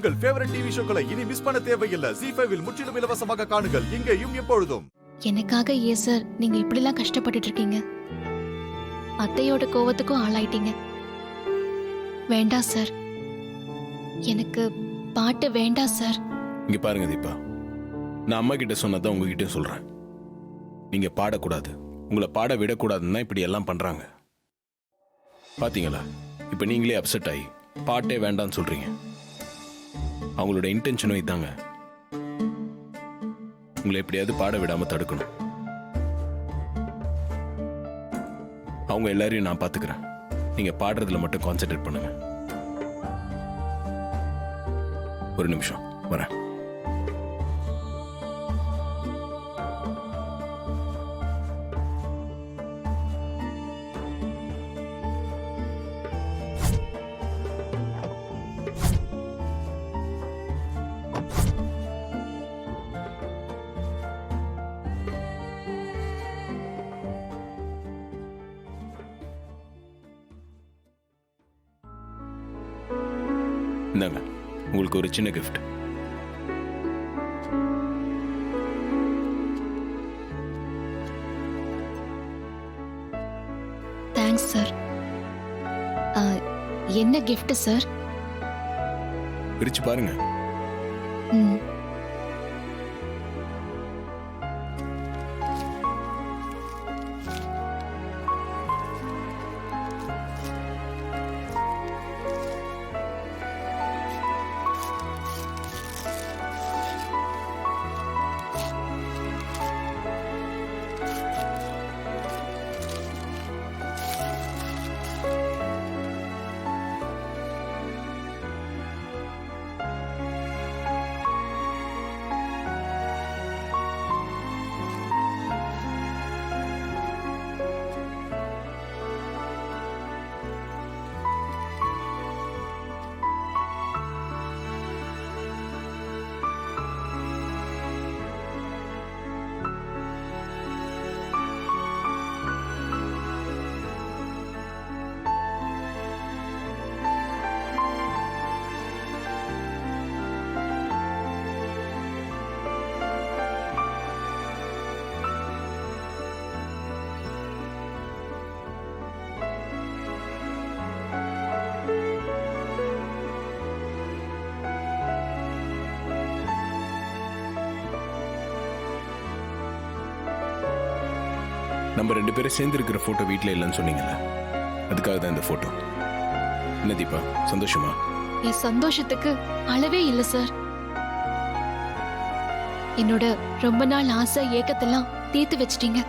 உங்கள் favourite TV ஷோக்களை இனி miss பண்ண தேவையில்லை. ZEE5 இல் முற்றிலும் இலவசமாக காணுங்கள். இங்கேயும் எப்பொழுதும். எனக்காக ஏன் சார் நீங்க இப்படிலாம் கஷ்டப்பட்டுட்டு இருக்கீங்க? அத்தையோட கோவத்துக்கும் ஆளாயிட்டீங்க. வேண்டாம் சார், எனக்கு பாட்டு வேண்டாம் சார். இங்க பாருங்க தீபா, நான் அம்மா கிட்ட சொன்னதான் உங்ககிட்ட சொல்றேன். நீங்க பாடக்கூடாது, உங்களை பாட விடக்கூடாதுன்னு இப்படி எல்லாம் பண்றாங்க. பாத்தீங்களா, இப்ப நீங்களே அப்செட் ஆகி பாட்டே வேண்டாம்னு சொல்றீங்க. அவங்களோட இன்டென்ஷனும் இதாங்க, உங்களை எப்படியாவது பாட விடாம தடுக்கணும். அவங்க எல்லாரையும் நான் பாத்துக்கிறேன். நீங்க பாடுறதுல மட்டும் கான்சென்ட்ரேட் பண்ணுங்க. ஒரு நிமிஷம் வரேன். இந்தாங்க, உங்களுக்கு ஒரு சின்ன கிஃப்ட். Thanks sir. என்ன கிஃப்ட் சார்? பிரிச்சு பாருங்க. ம். நம்ம 2 பேரும் சேர்ந்து இருக்கிற போட்டோ வீட்டில் இல்லைன்னு சொன்னீங்கல்ல, அதுக்காக தான் இந்த போட்டோ. என்ன தீபா, சந்தோஷமா? என் சந்தோஷத்துக்கு அளவே இல்ல சார். என்னோட ரொம்ப நாள் ஆசை ஏக்கத்தெல்லாம் தீர்த்து வச்சிட்டீங்க.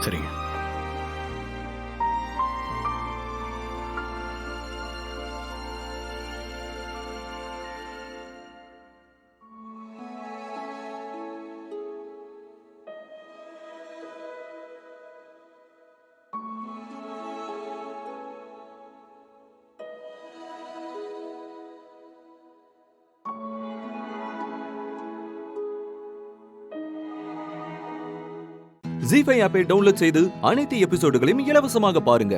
சரிங்க. ZEE5 ஆப்பை டவுன்லோட் செய்து அனைத்து எபிசோடுகளையும் இலவசமாக பாருங்க.